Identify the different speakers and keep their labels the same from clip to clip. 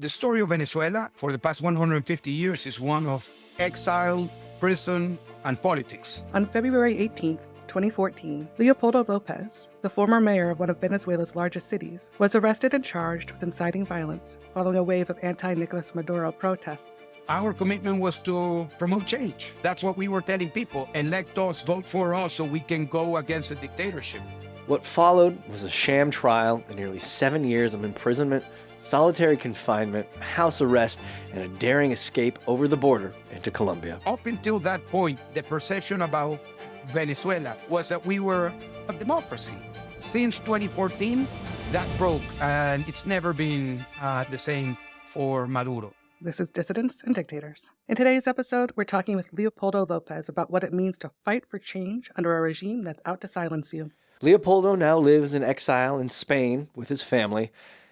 Speaker 1: The story of Venezuela for the past 150 years is one of exile, prison, and politics.
Speaker 2: On February 18th, 2014, Leopoldo Lopez, the former mayor of one of Venezuela's largest cities, was arrested and charged with inciting violence following a wave of anti-Nicolas Maduro protests.
Speaker 1: Our commitment was to promote change. That's what we were telling people. Elect us, vote for us so we can go against the dictatorship.
Speaker 3: What followed was a sham trial and nearly 7 years of imprisonment, solitary confinement, house arrest, and a daring escape over the border into Colombia.
Speaker 1: Up until that point, the perception about Venezuela was that we were a democracy. Since 2014, that broke, and it's never been the same for Maduro.
Speaker 2: This is Dissidents and Dictators. In today's episode, we're talking with Leopoldo Lopez about what it means to fight for change under a regime that's out to silence you.
Speaker 3: Leopoldo now lives in exile in Spain with his family.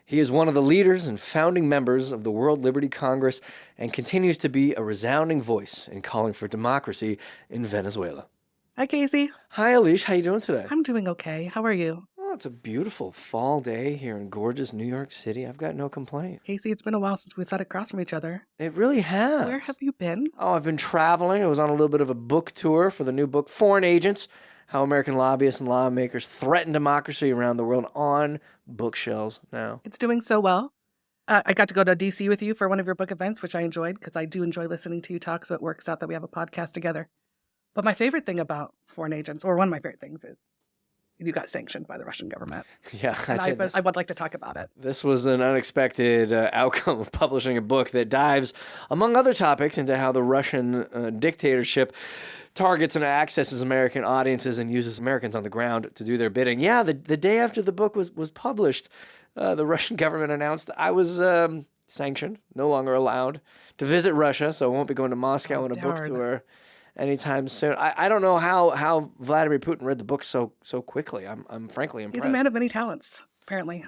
Speaker 3: He is one of the leaders and founding members of the World Liberty Congress and continues to be a resounding voice in calling for democracy in Venezuela.
Speaker 2: Hi, Casey.
Speaker 3: Hi, Elisha. How you doing today?
Speaker 2: I'm doing okay. How are you?
Speaker 3: Oh, it's a beautiful fall day here in gorgeous New York City. I've got no complaint.
Speaker 2: Casey, it's been a while since we sat across from each other.
Speaker 3: It really has.
Speaker 2: Where have you been?
Speaker 3: Oh, I've been traveling. I was on a little bit of a book tour for the new book, Foreign Agents: How American Lobbyists and Lawmakers Threaten Democracy Around the World, on bookshelves now.
Speaker 2: It's doing so well. I got to go to D.C. with you for one of your book events, which I enjoyed because I do enjoy listening to you talk, so it works out that we have a podcast together. But my favorite thing about Foreign Agents, or one of my favorite things, is you got sanctioned by the Russian government.
Speaker 3: Yeah,
Speaker 2: And I would like to talk about it.
Speaker 3: This was an unexpected outcome of publishing a book that dives, among other topics, into how the Russian dictatorship targets and accesses American audiences and uses Americans on the ground to do their bidding. Yeah, the day after the book was published, the Russian government announced I was sanctioned, no longer allowed to visit Russia, so I won't be going to Moscow on a book tour anytime soon. I don't know how Vladimir Putin read the book so quickly. I'm frankly impressed.
Speaker 2: He's a man of many talents, apparently.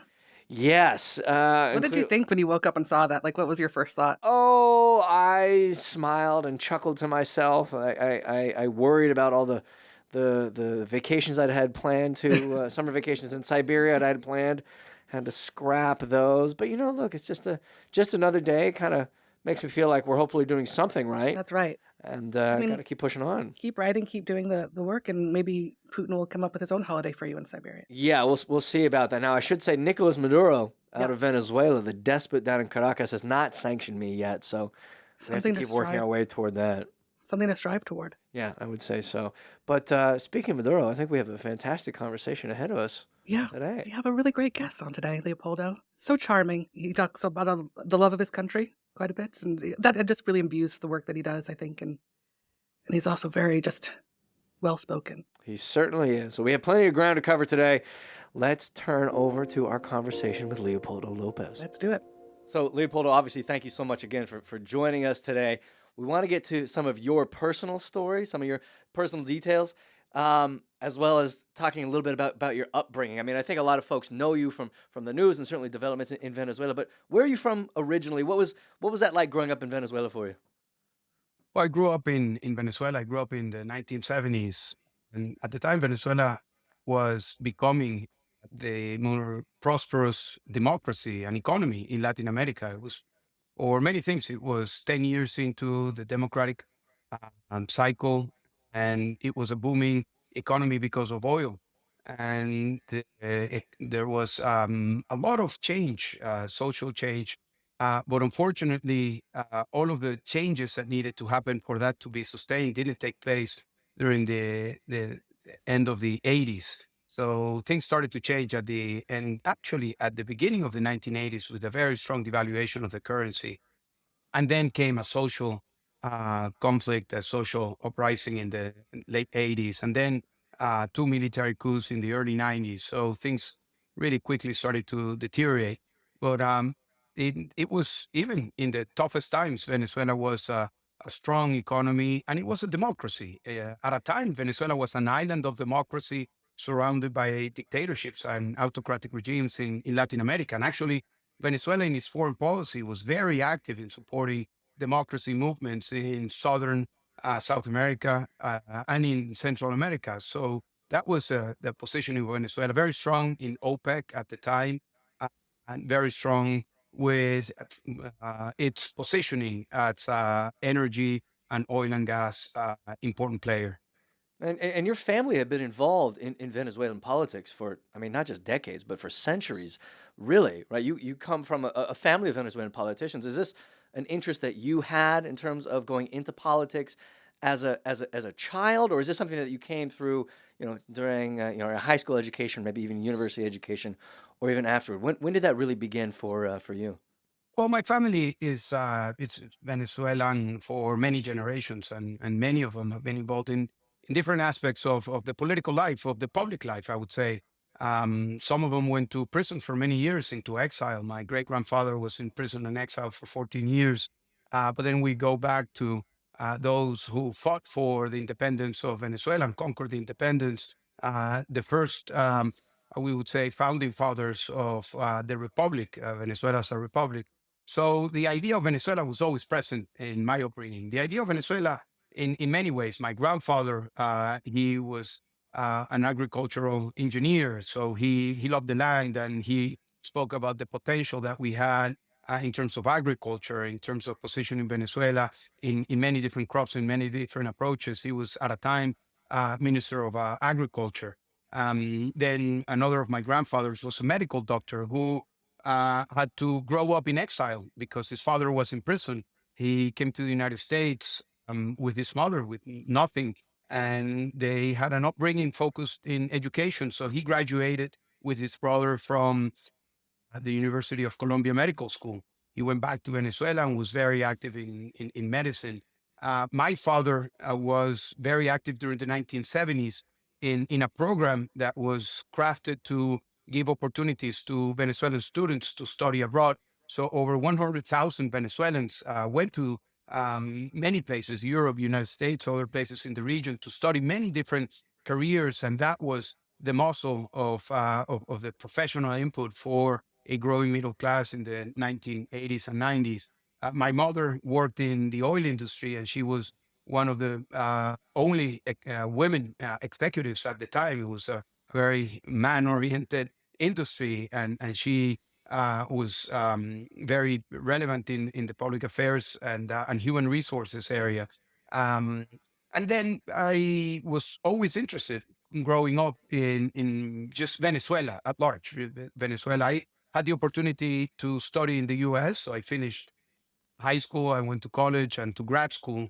Speaker 3: Yes.
Speaker 2: What did you think when you woke up and saw that? Like, what was your first thought?
Speaker 3: Oh, I smiled and chuckled to myself. I worried about all the vacations I'd had planned to, summer vacations in Siberia I'd had planned. Had to scrap those. But, look, it's just another day. Kind of makes me feel like we're hopefully doing something right.
Speaker 2: That's right.
Speaker 3: And got to keep pushing on.
Speaker 2: Keep writing, keep doing the work, and maybe Putin will come up with his own holiday for you in Siberia.
Speaker 3: Yeah, we'll see about that. Now, I should say Nicolas Maduro out of Venezuela, the despot down in Caracas, has not sanctioned me yet. So we have to keep working our way toward that.
Speaker 2: Something to strive toward.
Speaker 3: Yeah, I would say so. But speaking of Maduro, I think we have a fantastic conversation ahead of us today.
Speaker 2: We have a really great guest on today, Leopoldo. So charming. He talks about the love of his country quite a bit, and that just really imbues the work that he does, I think, and he's also very just well-spoken.
Speaker 3: He certainly is. So we have plenty of ground to cover today. Let's turn over to our conversation with Leopoldo Lopez.
Speaker 2: Let's do it.
Speaker 3: So Leopoldo, obviously, thank you so much again for joining us today. We want to get to some of your personal stories, some of your personal details, as well as talking a little bit about your upbringing. I mean, I think a lot of folks know you from the news and certainly developments in Venezuela, but where are you from originally? What was that like growing up in Venezuela for you?
Speaker 1: Well, I grew up in Venezuela. I grew up in the 1970s. And at the time, Venezuela was becoming the more prosperous democracy and economy in Latin America. It was, or many things, it was 10 years into the democratic cycle, and it was a booming economy because of oil. And there was a lot of change, social change. But unfortunately, all of the changes that needed to happen for that to be sustained didn't take place during the end of the 80s. So things started to change at the beginning of the 1980s with a very strong devaluation of the currency. And then came a social conflict, a social uprising in the late 80s, and then 2 military coups in the early 90s. So things really quickly started to deteriorate. But it was, even in the toughest times, Venezuela was a strong economy, and it was a democracy. At a time, Venezuela was an island of democracy surrounded by dictatorships and autocratic regimes in Latin America. And actually, Venezuela in its foreign policy was very active in supporting democracy movements in southern South America and in Central America. So that was the position of Venezuela, very strong in OPEC at the time, and very strong with its positioning as energy and oil and gas important player.
Speaker 3: And your family had been involved in Venezuelan politics for, I mean, not just decades, but for centuries, really, right? You come from a family of Venezuelan politicians. Is this an interest that you had in terms of going into politics as a child, or is this something that you came through, during a high school education, maybe even university education, or even afterward? When did that really begin for you?
Speaker 1: Well, my family is it's Venezuelan for many generations, and many of them have been involved in different aspects of the political life, of the public life, I would say. Some of them went to prison for many years, into exile. My great grandfather was in prison and exile for 14 years. But then we go back to those who fought for the independence of Venezuela and conquered the independence. The first, we would say, founding fathers of the republic, Venezuela as a republic. So the idea of Venezuela was always present in my upbringing. The idea of Venezuela, in many ways, my grandfather, he was an agricultural engineer, so he loved the land, and he spoke about the potential that we had in terms of agriculture, in terms of positioning Venezuela in many different crops, in many different approaches. He was at a time Minister of Agriculture. Then another of my grandfathers was a medical doctor who had to grow up in exile because his father was in prison. He came to the United States with his mother with nothing, and they had an upbringing focused in education. So he graduated with his brother from at the University of Columbia Medical School. He went back to Venezuela and was very active in medicine. My father was very active during the 1970s in a program that was crafted to give opportunities to Venezuelan students to study abroad. So over 100,000 Venezuelans went to many places, Europe, United States, other places in the region, to study many different careers. And that was the muscle of the professional input for a growing middle class in the 1980s and 90s. My mother worked in the oil industry, and she was one of the only women executives at the time. It was a very man-oriented industry, and she was very relevant in the public affairs and human resources area. Um, and then I was always interested growing up in just Venezuela at large. Venezuela, I had the opportunity to study in the US. So I finished high school, I went to college and to grad school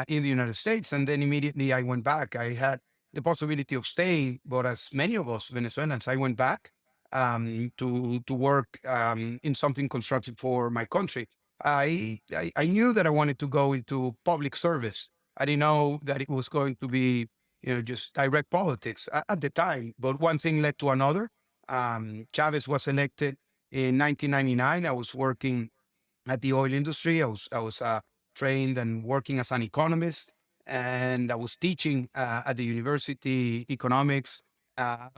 Speaker 1: in the United States. And then immediately I went back. I had the possibility of staying, but as many of us Venezuelans, I went back to work in something constructive for my country. I knew that I wanted to go into public service. I didn't know that it was going to be, just direct politics at the time. But one thing led to another. Chavez was elected in 1999. I was working at the oil industry. I was trained and working as an economist, and I was teaching at the university economics.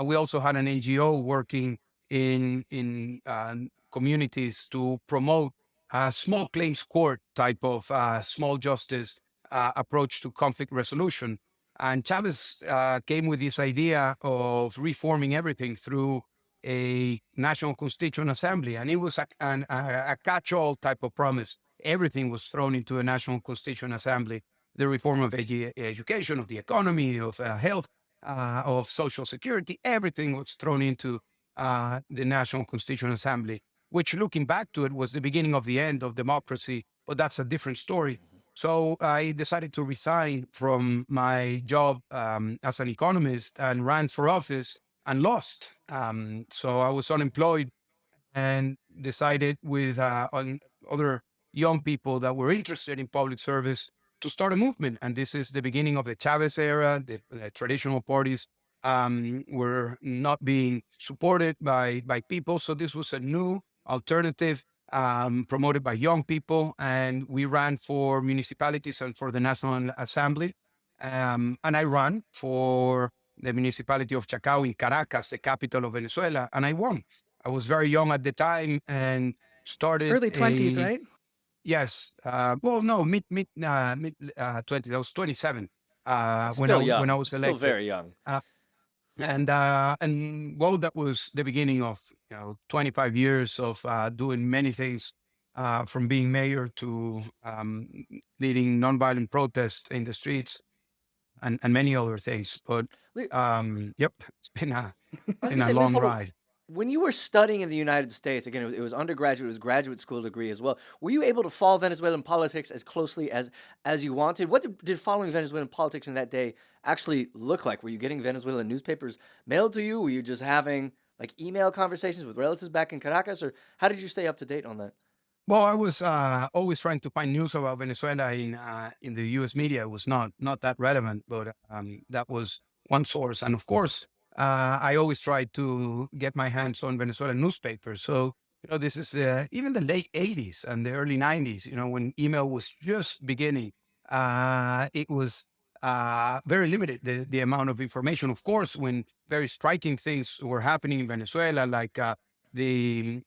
Speaker 1: We also had an NGO working in communities to promote a small claims court type of small justice approach to conflict resolution. And Chavez came with this idea of reforming everything through a National Constituent Assembly, and it was a catch-all type of promise. Everything was thrown into a National Constituent Assembly: the reform of education, of the economy, of health, of social security. Everything was thrown into the National Constituent Assembly, which, looking back to it, was the beginning of the end of democracy. But that's a different story. So I decided to resign from my job as an economist and ran for office and lost. So I was unemployed and decided with other young people that were interested in public service to start a movement. And this is the beginning of the Chavez era. The traditional parties were not being supported by people. So this was a new alternative promoted by young people. And we ran for municipalities and for the National Assembly. And I ran for the municipality of Chacao in Caracas, the capital of Venezuela, and I won. I was very young at the time and started
Speaker 2: Early 20s,
Speaker 1: a
Speaker 2: right?
Speaker 1: yes. Well, no, mid 20s. I was 27
Speaker 3: Still
Speaker 1: when I
Speaker 3: young,
Speaker 1: was
Speaker 3: still
Speaker 1: elected.
Speaker 3: very young.
Speaker 1: Uh, And well, that was the beginning of 25 years of doing many things, from being mayor to leading nonviolent protests in the streets, and many other things. But
Speaker 3: Le-
Speaker 1: yep, it's been a
Speaker 3: I was
Speaker 1: been
Speaker 3: gonna
Speaker 1: a
Speaker 3: say,
Speaker 1: long
Speaker 3: Leopoldo,
Speaker 1: ride.
Speaker 3: when you were studying in the United States, again, it was undergraduate, it was graduate school degree as well. Were you able to follow Venezuelan politics as closely as you wanted? What did following Venezuelan politics in that day actually look like? Were you getting Venezuelan newspapers mailed to you? Were you just having like email conversations with relatives back in Caracas, or how did you stay up to date on that?
Speaker 1: Well, I was always trying to find news about Venezuela in the U.S. media. It was not that relevant, but that was one source. And of course, I always tried to get my hands on Venezuelan newspapers. So this is even the late '80s and the early '90s. When email was just beginning, it was very limited, the amount of information. Of course, when very striking things were happening in Venezuela, like the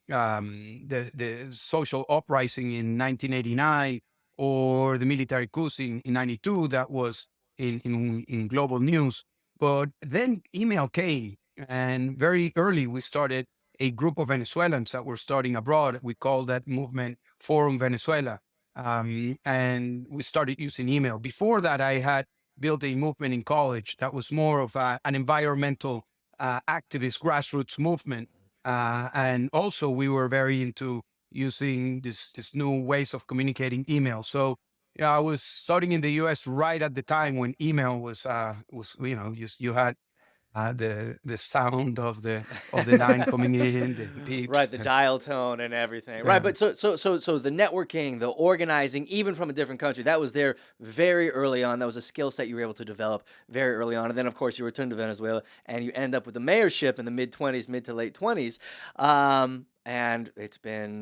Speaker 1: social uprising in 1989, or the military coup in 92, that was in global news. But then email came, and very early we started a group of Venezuelans that were starting abroad. We called that movement Forum Venezuela. And we started using email. Before that, I had built a movement in college that was more of an environmental activist grassroots movement. And also, we were very into using this new ways of communicating email. So, I was studying in the U.S. right at the time when email was you had the sound of the line coming in, the
Speaker 3: Right,
Speaker 1: beeps,
Speaker 3: the
Speaker 1: and
Speaker 3: dial tone and everything. Right,
Speaker 1: yeah.
Speaker 3: but so the networking, the organizing, even from a different country, that was there very early on. That was a skill set you were able to develop very early on. And then, of course, you return to Venezuela and you end up with the mayorship in the mid-20s, mid to late 20s. And it's been,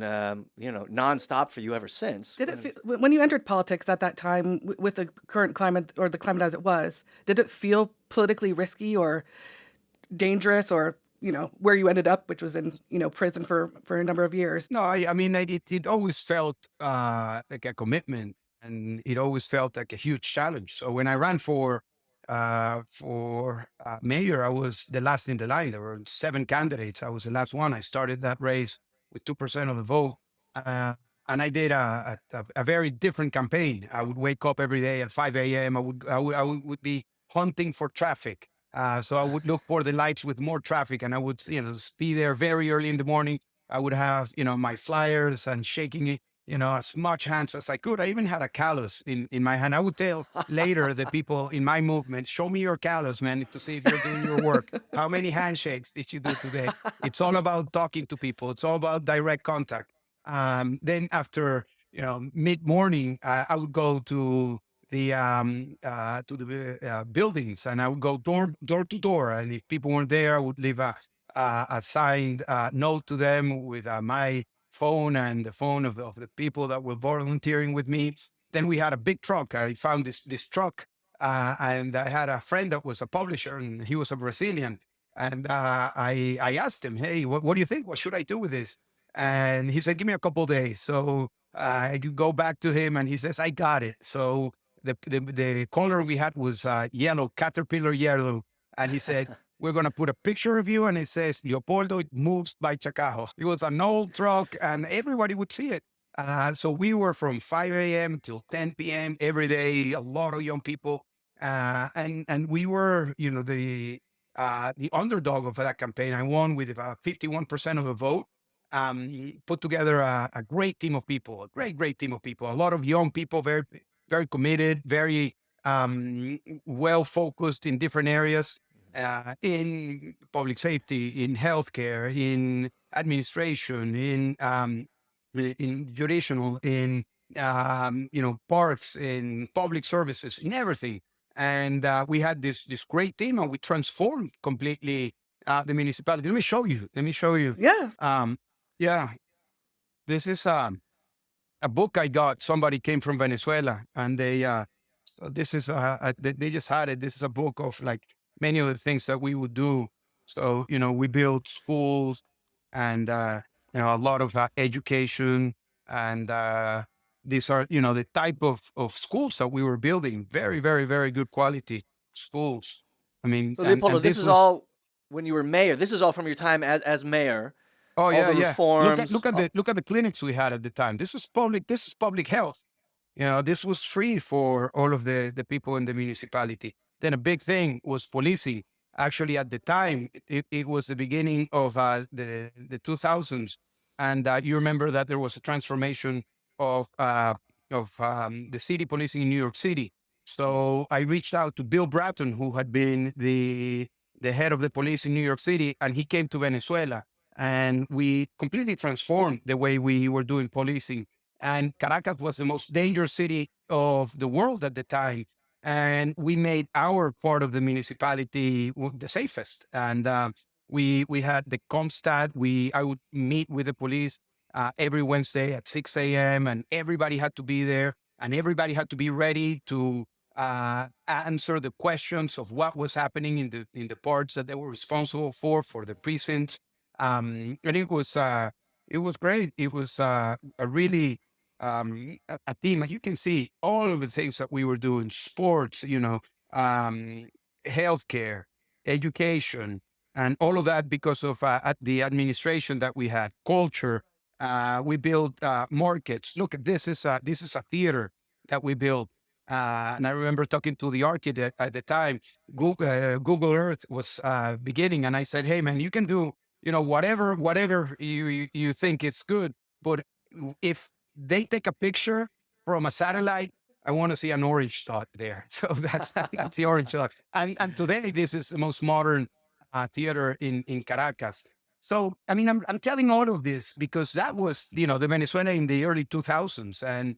Speaker 3: nonstop for you ever since.
Speaker 2: Did it feel, when you entered politics at that time, with the current climate, or the climate as it was, did it feel politically risky or dangerous, or where you ended up, which was in prison for a number of years?
Speaker 1: No, I mean, it always felt like a commitment, and it always felt like a huge challenge. So when I ran for mayor, I was the last in the line. There were 7 candidates. I was the last one. I started that race with 2% of the vote, uh, and I did a very different campaign. I would wake up every day at 5 a.m. I would be hunting for traffic. So I would look for the lights with more traffic, and I would be there very early in the morning. I would have, my flyers, and shaking it, as much hands as I could. I even had a callus in my hand. I would tell later the people in my movement, show me your callus, man, to see if you're doing your work. How many handshakes did you do today? It's all about talking to people. It's all about direct contact. Then after, mid morning, I would go to the buildings, and I would go door to door. And if people weren't there, I would leave a signed note to them with my phone and the phone of the people that were volunteering with me. Then we had a big truck. I found this truck, and I had a friend that was a publisher, and he was a Brazilian. And I asked him, hey, what do you think? What should I do with this? And he said, give me a couple days. So I could go back to him, and he says, I got it. So the color we had was yellow, caterpillar yellow. And he said, we're going to put a picture of you, and it says, Leopoldo, it moves by Chacajo. It was an old truck, and everybody would see it. So we were from 5 a.m. till 10 p.m. every day, a lot of young people. And we were, the underdog of that campaign. I won with about 51% of the vote. Put together a great team of people, a great team of people, a lot of young people, very, very committed, very well focused in different areas, in public safety, in healthcare, in administration, in judicial, in parks, in public services, in everything. And we had this great team, and we transformed completely the municipality. Let me show you. Let me show you.
Speaker 2: Yeah.
Speaker 1: Yeah, this is a book I got. Somebody came from Venezuela, and so this is they just had it. This is a book of like many of the things that we would do. So we built schools, and a lot of education, and these are the type of schools that we were building. Very, very, very good quality schools. I mean,
Speaker 3: So
Speaker 1: and
Speaker 3: Leopoldo,
Speaker 1: this was
Speaker 3: when you were mayor. This is all from your time as mayor.
Speaker 1: Oh
Speaker 3: All
Speaker 1: yeah,
Speaker 3: the
Speaker 1: yeah.
Speaker 3: reforms.
Speaker 1: Look at the clinics we had at the time. This was public. This was public health. You know, this was free for all of the people in the municipality. Then a big thing was policing. Actually, at the time, it was the beginning of the 2000s, and you remember that there was a transformation of the city policing in New York City. So I reached out to Bill Bratton, who had been the head of the police in New York City, and he came to Venezuela, and we completely transformed the way we were doing policing. And Caracas was the most dangerous city of the world at the time. And we made our part of the municipality the safest. And we had the Comstat. I would meet with the police every Wednesday at 6 a.m. and everybody had to be there and everybody had to be ready to answer the questions of what was happening in the parts that they were responsible for the precincts. And it was great. It was a really a team. And you can see all of the things that we were doing: sports, um, healthcare, education, and all of that because of the administration that we had, culture. We built markets. Look, this is a theater that we built. And I remember talking to the architect at the time. Google Earth was beginning, and I said, "Hey, man, you can do whatever you think it's good, but if they take a picture from a satellite, I want to see an orange dot there." So that's the orange dot. And today, this is the most modern theater in Caracas. So, I mean, I'm telling all of this because that was, the Venezuela in the early 2000s. And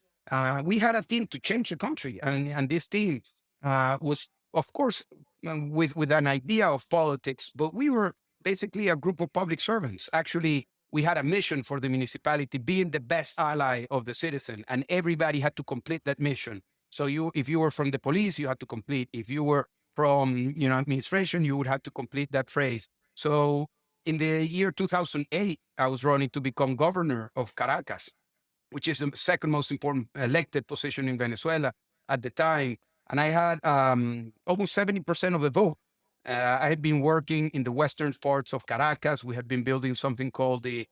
Speaker 1: we had a team to change the country. And this team was, of course, with an idea of politics, but we were basically a group of public servants. Actually, we had a mission for the municipality, being the best ally of the citizen, and everybody had to complete that mission. So if you were from the police, you had to complete. If you were from, administration, you would have to complete that phrase. So in the year 2008, I was running to become governor of Caracas, which is the second most important elected position in Venezuela at the time. And I had almost 70% of the vote. I had been working in the western parts of Caracas. We had been building something called the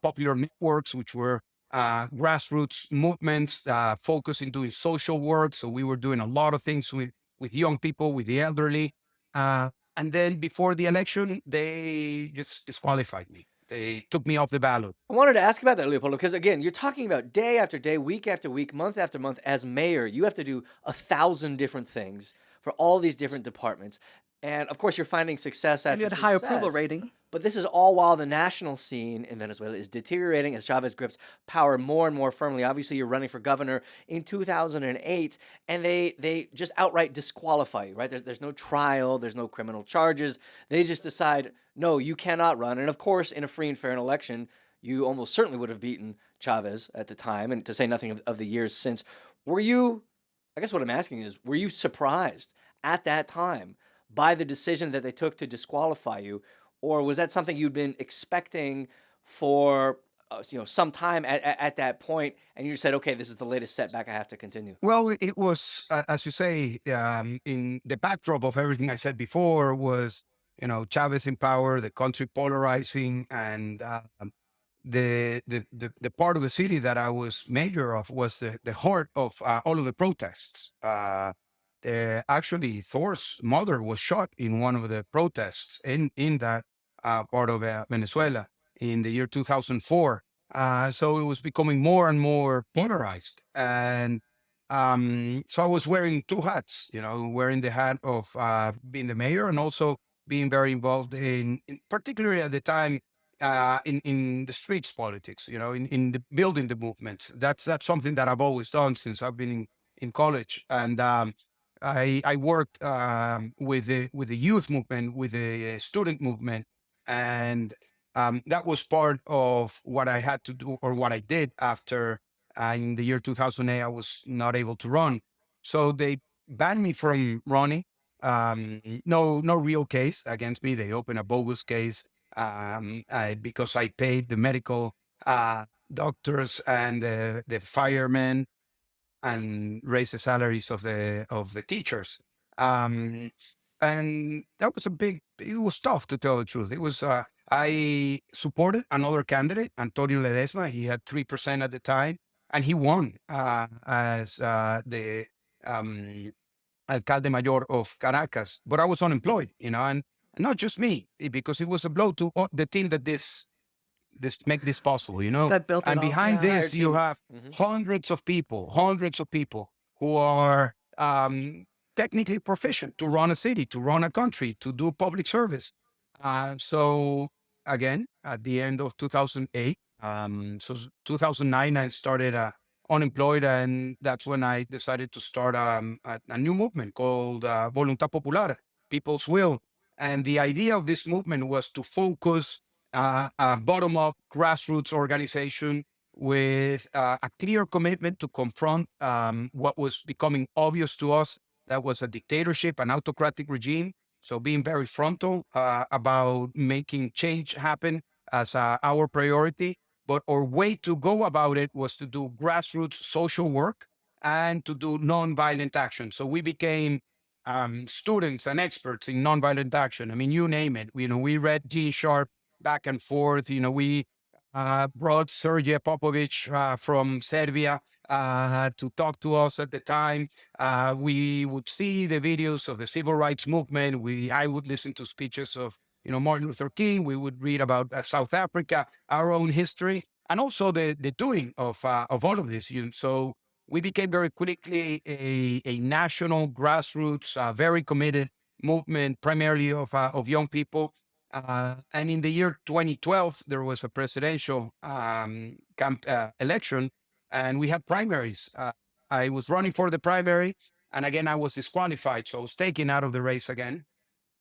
Speaker 1: popular networks, which were grassroots movements focused in doing social work. So we were doing a lot of things with young people, with the elderly. And then before the election, they just disqualified me. They took me off the ballot.
Speaker 3: I wanted to ask about that, Leopoldo, because again, you're talking about day after day, week after week, month after month. As mayor, you have to do 1,000 different things for all these different departments. And of course, you're finding success
Speaker 2: And
Speaker 3: after
Speaker 2: you had a high approval
Speaker 3: success.
Speaker 2: rating.
Speaker 3: But this is all while the national scene in Venezuela is deteriorating as Chavez grips power more and more firmly. Obviously, you're running for governor in 2008, and they just outright disqualify you, right? There's no trial, there's no criminal charges. They just decide, no, you cannot run. And of course, in a free and fair election, you almost certainly would have beaten Chavez at the time, and to say nothing of the years since. Were you, I guess what I'm asking is, were you surprised at that time by the decision that they took to disqualify you? Or was that something you'd been expecting for some time at that point, and you just said, okay, this is the latest setback, I have to continue?
Speaker 1: Well, it was, as you say, in the backdrop of everything I said before was, Chavez in power, the country polarizing, and the part of the city that I was mayor of was the heart of all of the protests. Actually, Thor's mother was shot in one of the protests in that part of Venezuela in the year 2004. So it was becoming more and more polarized. And so I was wearing two hats, wearing the hat of being the mayor and also being very involved particularly at the time, in the streets politics, in the building the movements. That's something that I've always done since I've been in college. And I worked with the youth movement, with the student movement, and that was part of what I had to do or what I did after in the year 2008. I was not able to run, so they banned me from running. No real case against me. They opened a bogus case because I paid the medical doctors and the firemen and raised the salaries of the teachers. Um, And that was it was tough, to tell the truth. It was, I supported another candidate, Antonio Ledesma. He had 3% at the time, and he won as the um, alcalde mayor of Caracas. But I was unemployed, and not just me, because it was a blow to the team that this make this possible.
Speaker 2: That built it
Speaker 1: And
Speaker 2: all.
Speaker 1: behind
Speaker 2: Yeah.
Speaker 1: this, you
Speaker 3: team.
Speaker 1: have hundreds of people who are technically proficient to run a city, to run a country, to do public service. So again, at the end of 2008, 2009, I started unemployed, and that's when I decided to start a new movement called Voluntad Popular, People's Will. And the idea of this movement was to focus a bottom-up grassroots organization with a clear commitment to confront what was becoming obvious to us, that was a dictatorship, an autocratic regime. So being very frontal about making change happen as our priority. But our way to go about it was to do grassroots social work and to do nonviolent action. So we became students and experts in nonviolent action. I mean, you name it. We read Gene Sharp back and forth. We brought Sergei Popovich from Serbia to talk to us at the time. We would see the videos of the civil rights movement. I would listen to speeches of Martin Luther King. We would read about South Africa, our own history, and also the doing of all of this. So we became very quickly a national grassroots, very committed movement, primarily of young people. And in the year 2012, there was a presidential election, and we had primaries. I was running for the primary, and again, I was disqualified. So I was taken out of the race again.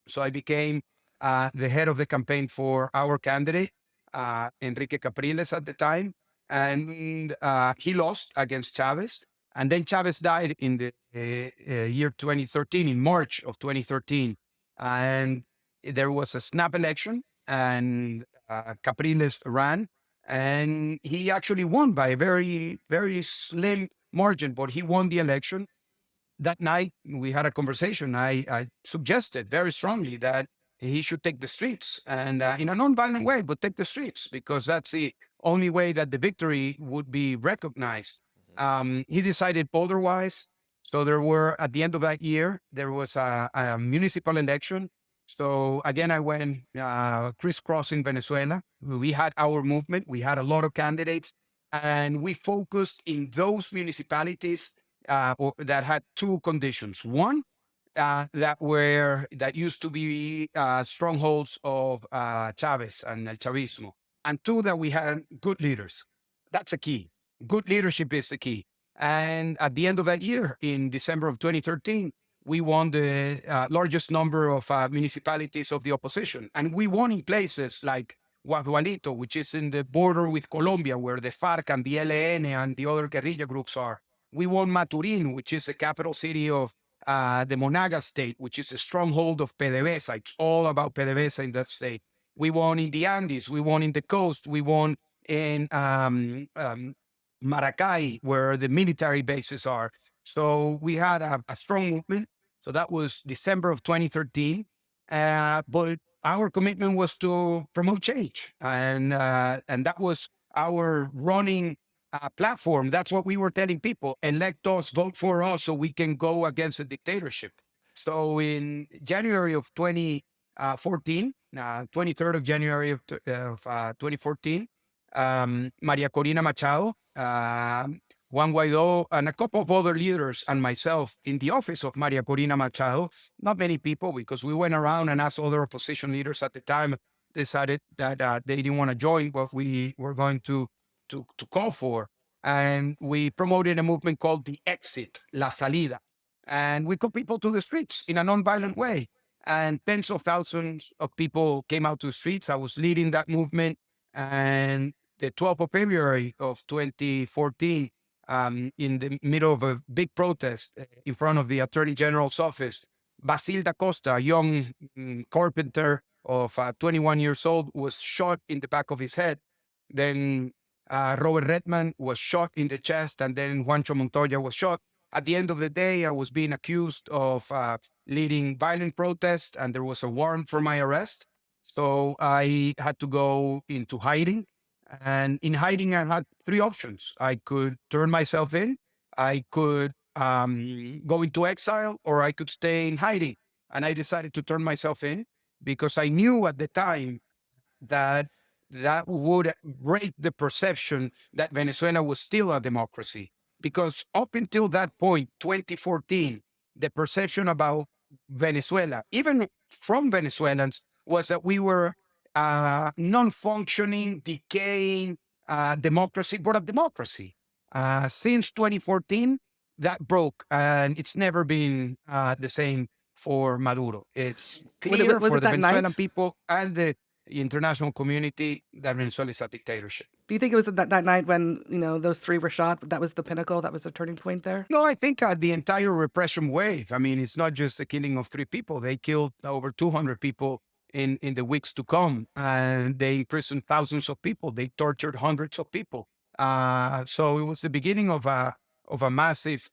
Speaker 1: So I became the head of the campaign for our candidate, Enrique Capriles at the time. And he lost against Chavez. And then Chavez died in the year 2013, in March of 2013. And there was a snap election, and Capriles ran. And he actually won by a very, very slim margin, but he won the election. That night we had a conversation. I suggested very strongly that he should take the streets, and in a non-violent way, but take the streets, because that's the only way that the victory would be recognized. He decided otherwise. So at the end of that year, there was a municipal election. So again, I went crisscrossing Venezuela. We had our movement. We had a lot of candidates, and we focused in those municipalities that had two conditions. One, that used to be strongholds of Chavez and El Chavismo, and two, that we had good leaders. That's a key. Good leadership is the key. And at the end of that year, in December of 2013, we won the largest number of municipalities of the opposition, and we won in places like Guadualito, which is in the border with Colombia, where the FARC and the ELN and the other guerrilla groups are. We won Maturin, which is the capital city of the Monagas state, which is a stronghold of PDVSA. It's all about PDVSA in that state. We won in the Andes. We won in the coast. We won in Maracay, where the military bases are. So we had a strong movement. So that was December of 2013. But our commitment was to promote change. And that was our running platform. That's what we were telling people: elect us, vote for us, so we can go against a dictatorship. So in January of 2014, 23rd of January of 2014, Maria Corina Machado, Juan Guaido, and a couple of other leaders, and myself, in the office of Maria Corina Machado, not many people, because we went around and asked other opposition leaders at the time, decided that they didn't want to join what we were going to call for. And we promoted a movement called the Exit, La Salida. And we took people to the streets in a nonviolent way. And tens of thousands of people came out to the streets. I was leading that movement. And the 12th of February of 2014, in the middle of a big protest in front of the Attorney General's office, Basil da Costa, a young carpenter of 21 years old, was shot in the back of his head. Then Robert Redman was shot in the chest, and then Juancho Montoya was shot. at the end of the day, I was being accused of leading violent protests, and there was a warrant for my arrest. So I had to go into hiding. And in hiding, I had three options. I could turn myself in, I could go into exile, or I could stay in hiding. And I decided to turn myself in because I knew at the time that that would break the perception that Venezuela was still a democracy. Because up until that point, 2014, the perception about Venezuela, even from Venezuelans, was that we were non-functioning, decaying democracy, but a democracy. Since 2014, that broke, and it's never been the same for Maduro. It's clear
Speaker 2: Was
Speaker 1: for
Speaker 2: it
Speaker 1: the
Speaker 2: that
Speaker 1: Venezuelan
Speaker 2: night?
Speaker 1: people and the international community that Venezuela is a dictatorship.
Speaker 2: Do you think it was that night when, those three were shot? That was the pinnacle? That was the turning point there?
Speaker 1: No, I think the entire repression wave. I mean, it's not just the killing of three people. They killed over 200 people in the weeks to come, and they imprisoned thousands of people. They tortured hundreds of people. So it was the beginning of a massive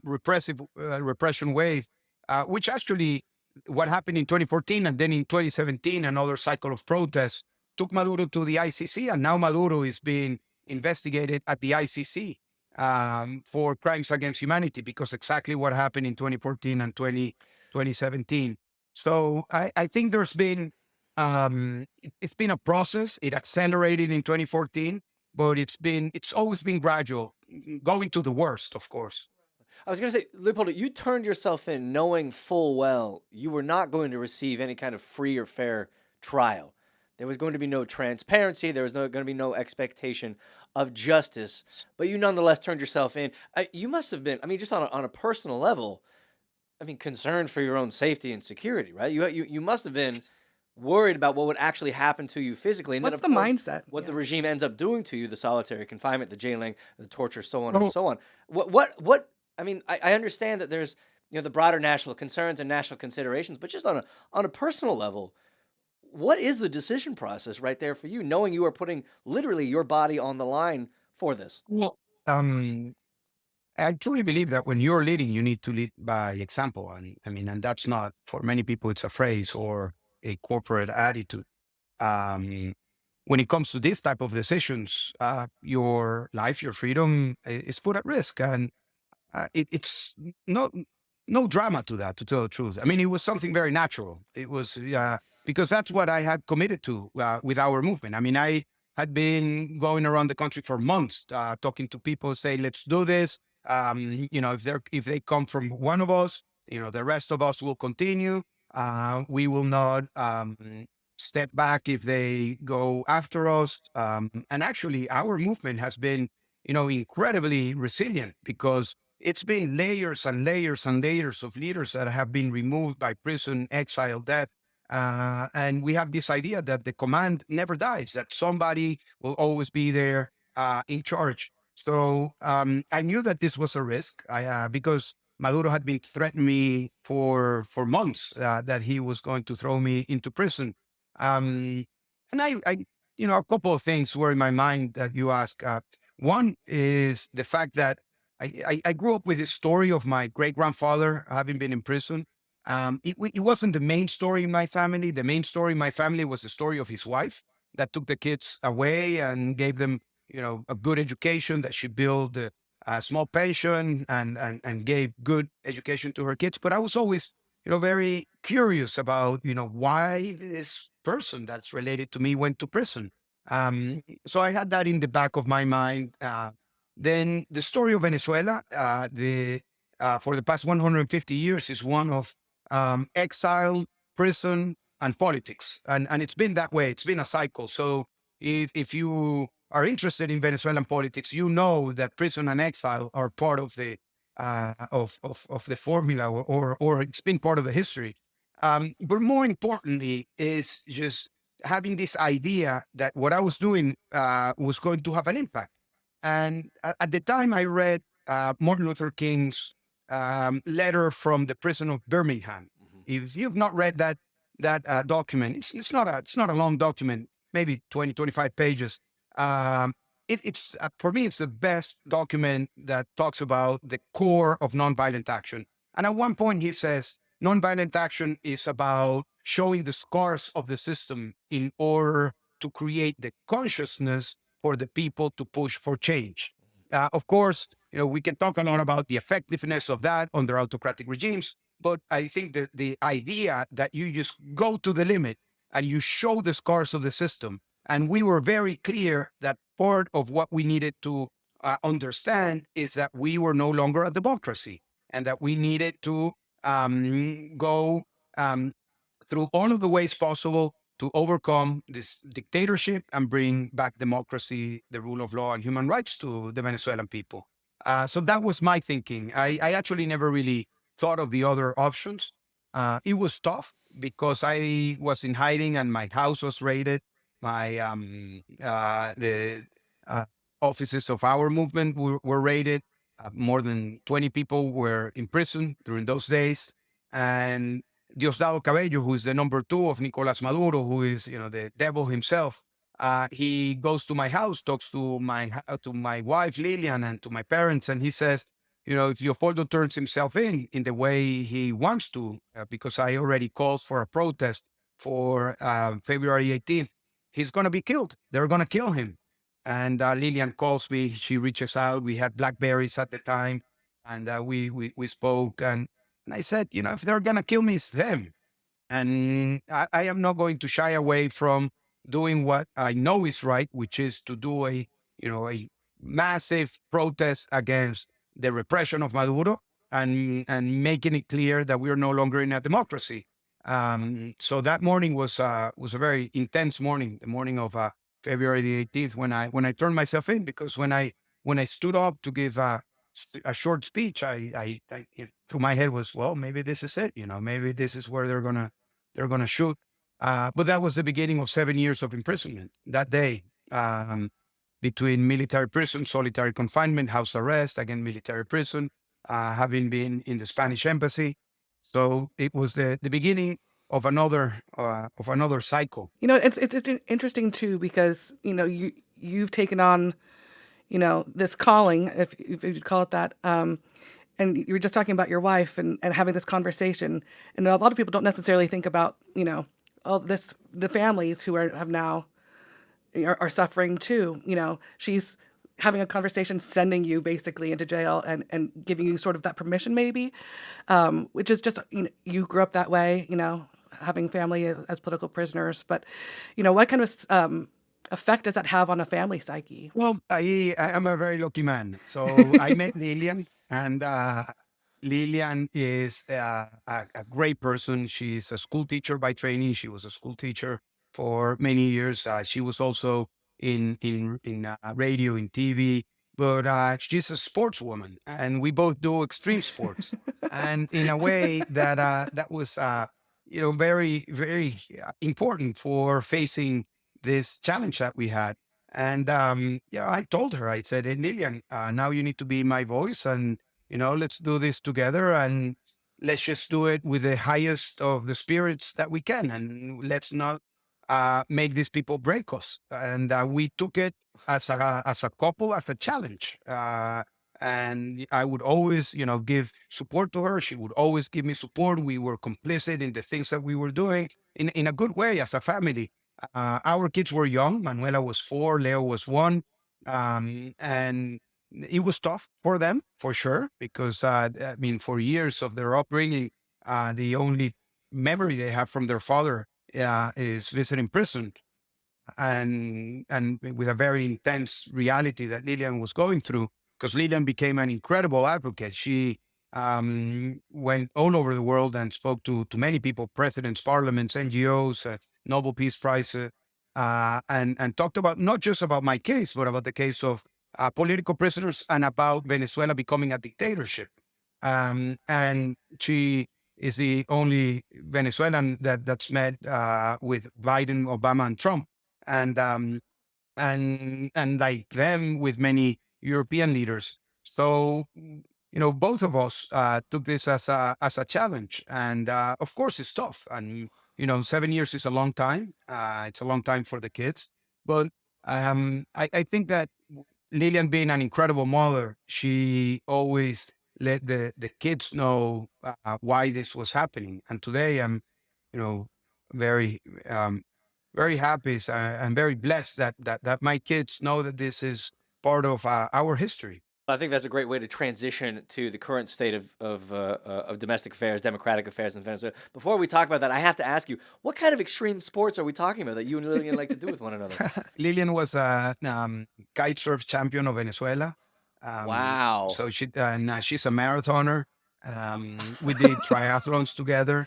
Speaker 1: repression wave, which actually what happened in 2014 and then in 2017, another cycle of protests took Maduro to the ICC, and now Maduro is being investigated at the ICC for crimes against humanity because exactly what happened in 2014 and 2017. So I think there's been, it's been a process. It accelerated in 2014, but it's always been gradual, going to the worst, of course.
Speaker 3: I was going to say, Leopoldo, you turned yourself in knowing full well you were not going to receive any kind of free or fair trial. There was going to be no transparency. There was going to be no expectation of justice. But you nonetheless turned yourself in. You must have been, I mean, just on a personal level, I mean, concerned for your own safety and security, right? You must have been worried about what would actually happen to you physically. And
Speaker 2: What's
Speaker 3: then, of
Speaker 2: the
Speaker 3: course,
Speaker 2: mindset?
Speaker 3: what
Speaker 2: Yeah.
Speaker 3: the regime ends up doing to you, the solitary confinement, the jailing, the torture, so on and
Speaker 1: Well,
Speaker 3: so on. What I mean, I understand that there's, the broader national concerns and national considerations, but just on a personal level, what is the decision process right there for you, knowing you are putting literally your body on the line for this?
Speaker 1: well, I truly believe that when you're leading, you need to lead by example. And I mean, and that's not for many people, it's a phrase or a corporate attitude. Um, when it comes to this type of decisions, your life, your freedom is put at risk. And it's no no drama to that, to tell the truth. I mean, it was something very natural. It was because that's what I had committed to with our movement. I mean, I had been going around the country for months, talking to people, say, "Let's do this." If they come from one of us, the rest of us will continue. We will not step back if they go after us. And actually, our movement has been, incredibly resilient because it's been layers and layers and layers of leaders that have been removed by prison, exile, death. And we have this idea that the command never dies, that somebody will always be there in charge. So I knew that this was a risk because Maduro had been threatening me for months that he was going to throw me into prison. And a couple of things were in my mind that you ask. One is the fact that I grew up with this story of my great grandfather having been in prison. It wasn't the main story in my family. The main story in my family was the story of his wife that took the kids away and gave them, a good education, that she built a small pension and gave good education to her kids. But I was always, very curious about, why this person that's related to me went to prison. So I had that in the back of my mind. Then the story of Venezuela, for the past 150 years, is one of exile, prison, and politics, and it's been that way. It's been a cycle. So if you are interested in Venezuelan politics, you know that prison and exile are part of the of the formula, or it's been part of the history. But more importantly, is just having this idea that what I was doing was going to have an impact. And at the time, I read Martin Luther King's letter from the prison of Birmingham.
Speaker 3: Mhm.
Speaker 1: If you've not read that document, it's not a long document, maybe 20, 25 pages. Um, it's for me, it's the best document that talks about the core of nonviolent action. And at one point, he says nonviolent action is about showing the scars of the system in order to create the consciousness for the people to push for change. Of course, we can talk a lot about the effectiveness of that under autocratic regimes, but I think that the idea that you just go to the limit and you show the scars of the system, and we were very clear that part of what we needed to understand is that we were no longer a democracy and that we needed to go um, through all of the ways possible to overcome this dictatorship and bring back democracy, the rule of law, and human rights to the Venezuelan people. So that was my thinking. I actually never really thought of the other options. It was tough because I was in hiding and my house was raided. My the offices of our movement were raided. More than 20 people were in prison during those days, and Diosdado Cabello, who is the number two of Nicolas Maduro, who is the devil himself. He goes to my house, talks to my wife Lilian and to my parents, and he says, if Leopoldo turns himself in the way he wants to, because I already called for a protest for February 18th, he's going to be killed. They're going to kill him. And Lilian calls me. She reaches out. We had Blackberries at the time, and we spoke. And I said, if they're going to kill me, it's them. And I am not going to shy away from doing what I know is right, which is to do a massive protest against the repression of Maduro and making it clear that we are no longer in a democracy. So that morning was a very intense morning, the morning of February the 18th, when I turned myself in, because when I stood up to give a short speech, I through my head was, well, maybe this is it. Maybe this is where they're gonna shoot. But that was the beginning of 7 years of imprisonment that day, between military prison, solitary confinement, house arrest, again military prison, having been in the Spanish embassy. So it was the beginning of another cycle.
Speaker 2: It's interesting too, because you've taken on this calling, if you'd call it that. And you were just talking about your wife and having this conversation. And a lot of people don't necessarily think about, all this, the families who have now are suffering too. She's having a conversation, sending you basically into jail and giving you sort of that permission maybe, which is just, you grew up that way, having family as political prisoners. But, what kind of effect does that have on a family psyche?
Speaker 1: Well, I am a very lucky man. So I met Lilian, and Lilian is a great person. She's a school teacher by training. She was a school teacher for many years. She was also in radio, in TV, but she's a sportswoman, and we both do extreme sports. And in a way that was very very important for facing this challenge that we had. And I told her, I said, hey, Lilian, now you need to be my voice, and let's do this together, and let's just do it with the highest of the spirits that we can, and let's not make these people break us. And we took it as a couple, as a challenge. And I would always, give support to her. She would always give me support. We were complicit in the things that we were doing in a good way as a family. Our kids were young. Manuela was 4, Leo was 1. And it was tough for them, for sure, because, for years of their upbringing, the only memory they have from their father is visiting prison, and with a very intense reality that Lilian was going through, because Lilian became an incredible advocate. She went all over the world and spoke to many people, presidents, parliaments, NGOs, Nobel Peace Prize, and talked about not just about my case, but about the case of political prisoners and about Venezuela becoming a dictatorship. And she is the only Venezuelan that's met with Biden, Obama, and Trump, and like them, with many European leaders. So both of us took this as a challenge, and of course it's tough. And 7 years is a long time. It's a long time for the kids, but I think that Lillian, being an incredible mother, she always let the kids know why this was happening. And today I'm, you know, very very happy and very blessed that my kids know that this is part of our history.
Speaker 3: I think that's a great way to transition to the current state of domestic affairs, democratic affairs in Venezuela. Before we talk about that, I have to ask you, what kind of extreme sports are we talking about that you and Lillian like to do with one another?
Speaker 1: Lillian was a kite surf champion of Venezuela.
Speaker 3: Wow.
Speaker 1: So she's a marathoner. We did triathlons together.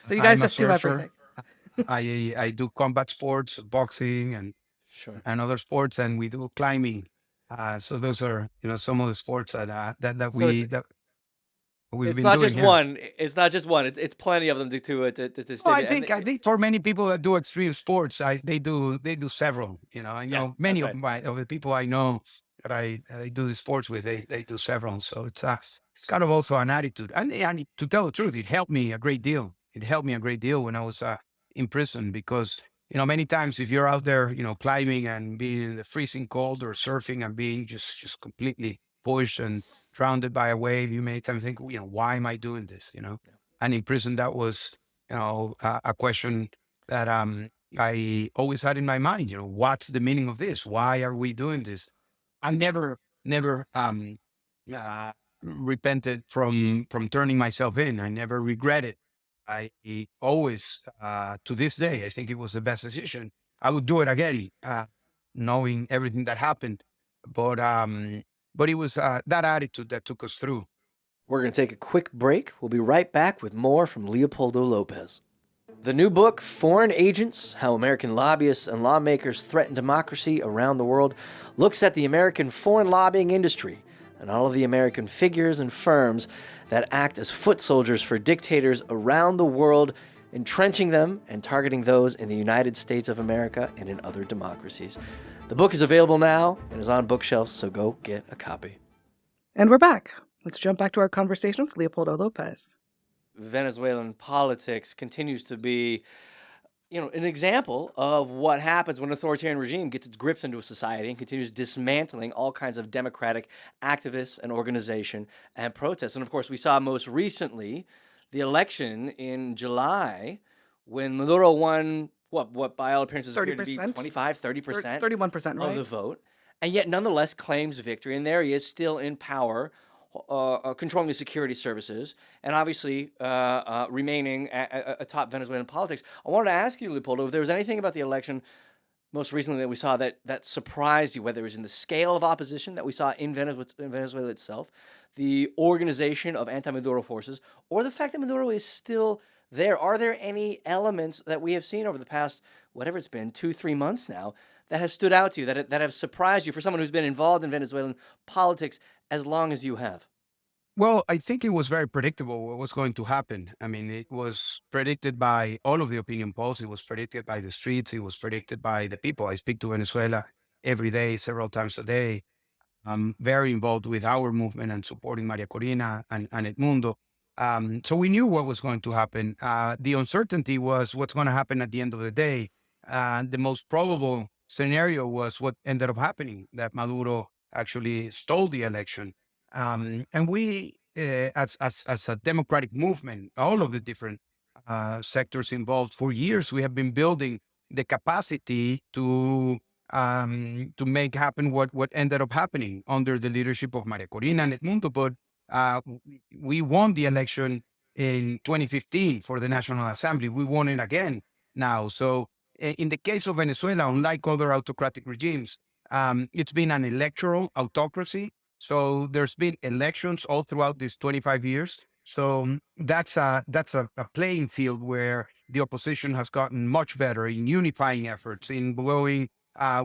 Speaker 2: So you guys
Speaker 1: I'm a
Speaker 2: just do
Speaker 1: surfer.
Speaker 2: everything.
Speaker 1: I do combat sports, boxing,
Speaker 3: Sure.
Speaker 1: and other sports, and we do climbing. So those are some of the sports that
Speaker 3: So
Speaker 1: we've
Speaker 3: it's
Speaker 1: been
Speaker 3: not
Speaker 1: doing
Speaker 3: just
Speaker 1: here.
Speaker 3: one. It's not just one. It's plenty of them to
Speaker 1: Well,
Speaker 3: stay.
Speaker 1: I think for many people that do extreme sports, they do several. I
Speaker 3: Yeah,
Speaker 1: know many
Speaker 3: that's right.
Speaker 1: of the people I know that I do the sports with, they do several. So it's kind of also an attitude. And to tell the truth, it helped me a great deal. It helped me a great deal when I was in prison because many times if you're out there climbing and being in the freezing cold or surfing and being just completely pushed and drowned by a wave, you may times think, why am I doing this? And in prison, that was a question that I always had in my mind. What's the meaning of this? Why are we doing this? I never uh, repented from turning myself in. I never regretted. I always, to this day, I think it was the best decision. I would do it again, knowing everything that happened. But it was that attitude that took us through.
Speaker 3: We're going to take a quick break. We'll be right back with more from Leopoldo Lopez. The new book, Foreign Agents: How American Lobbyists and Lawmakers Threaten Democracy Around the World, looks at the American foreign lobbying industry and all of the American figures and firms that act as foot soldiers for dictators around the world, entrenching them and targeting those in the United States of America and in other democracies. The book is available now and is on bookshelves, so go get a copy.
Speaker 2: And we're back. Let's jump back to our conversation with Leopoldo Lopez.
Speaker 3: Venezuelan politics continues to be, an example of what happens when an authoritarian regime gets its grips into a society and continues dismantling all kinds of democratic activists and organization and protests. And of course, we saw most recently the election in July when Maduro won what by all appearances appeared to be 25, 30%,
Speaker 2: 31%, right?
Speaker 3: of the vote, and yet nonetheless claims victory. And there he is, still in power, controlling the security services, and obviously remaining atop Venezuelan politics. I wanted to ask you, Leopoldo, if there was anything about the election most recently that we saw that surprised you, whether it was in the scale of opposition that we saw in Venezuela itself, the organization of anti-Maduro forces, or the fact that Maduro is still there. Are there any elements that we have seen over the past, whatever it's been, 2-3 months now, that have stood out to you, that have surprised you for someone who's been involved in Venezuelan politics as long as you have?
Speaker 1: Well, I think it was very predictable what was going to happen. I mean, it was predicted by all of the opinion polls. It was predicted by the streets. It was predicted by the people. I speak to Venezuela every day, several times a day. I'm very involved with our movement and supporting Maria Corina and Edmundo. So we knew what was going to happen. The uncertainty was what's going to happen at the end of the day. The most probable scenario was what ended up happening, that Maduro actually stole the election. And we, as a democratic movement, all of the different sectors involved for years, we have been building the capacity to make happen what ended up happening under the leadership of Maria Corina and Edmundo. But we won the election in 2015 for the National Assembly. We won it again now. So in the case of Venezuela, unlike other autocratic regimes, it's been an electoral autocracy. So there's been elections all throughout these 25 years. So that's a playing field where the opposition has gotten much better in unifying efforts, in going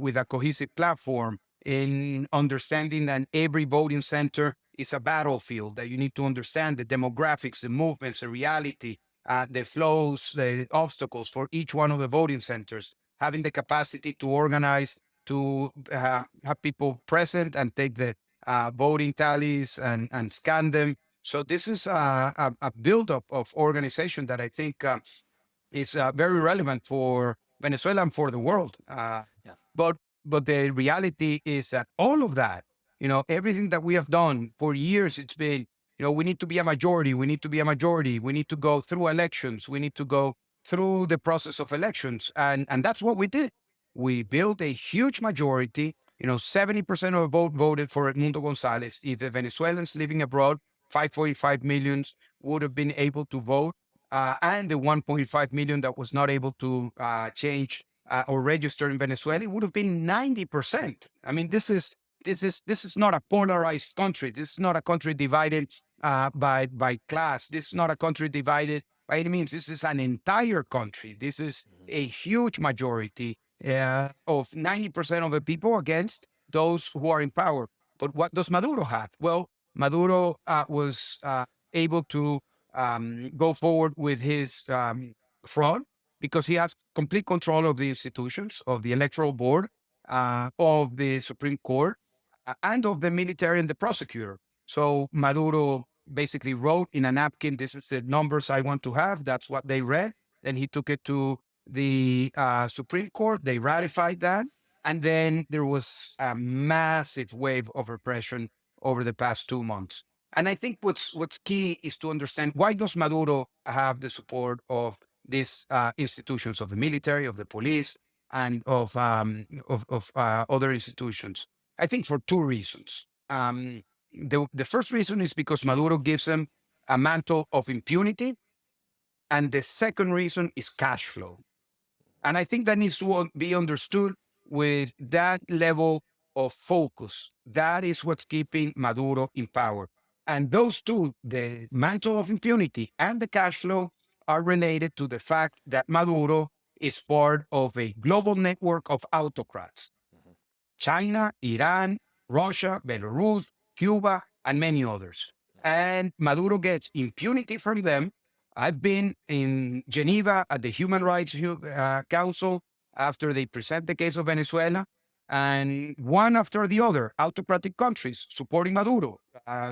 Speaker 1: with a cohesive platform, in understanding that every voting center is a battlefield, that you need to understand the demographics, the movements, the reality, the flows, the obstacles for each one of the voting centers, having the capacity to organize, to have people present and take the voting tallies and scan them. So this is a buildup of organization that I think is very relevant for Venezuela and for the world.
Speaker 3: Yeah.
Speaker 1: But But the reality is that all of that, everything that we have done for years, it's been, we need to be a majority. We need to be a majority. We need to go through elections. We need to go through the process of elections. And that's what we did. We built a huge majority. 70% of the vote voted for Edmundo Gonzalez. If the Venezuelans living abroad, 5.5 million, would have been able to vote, and the 1.5 million that was not able to change or register in Venezuela, it would have been 90%. I mean, this is not a polarized country. This is not a country divided by class. This is not a country divided by any means. This is an entire country. This is a huge majority of 90% of the people against those who are in power. But what does Maduro have? Well, Maduro was able to go forward with his fraud because he has complete control of the institutions, of the electoral board, of the Supreme Court, and of the military and the prosecutor. So Maduro basically wrote in a napkin, this is the numbers I want to have. That's what they read. Then he took it to the Supreme Court. They ratified that. And then there was a massive wave of repression over the past 2 months. And I think what's key is to understand, why does Maduro have the support of these institutions, of the military, of the police, and of other institutions? I think for two reasons. The first reason is because Maduro gives them a mantle of impunity. And the second reason is cash flow. And I think that needs to be understood with that level of focus. That is what's keeping Maduro in power. And those two, the mantle of impunity and the cash flow, are related to the fact that Maduro is part of a global network of autocrats. China, Iran, Russia, Belarus, Cuba, and many others. And Maduro gets impunity from them. I've been in Geneva at the Human Rights Council after they present the case of Venezuela, and one after the other, autocratic countries supporting Maduro,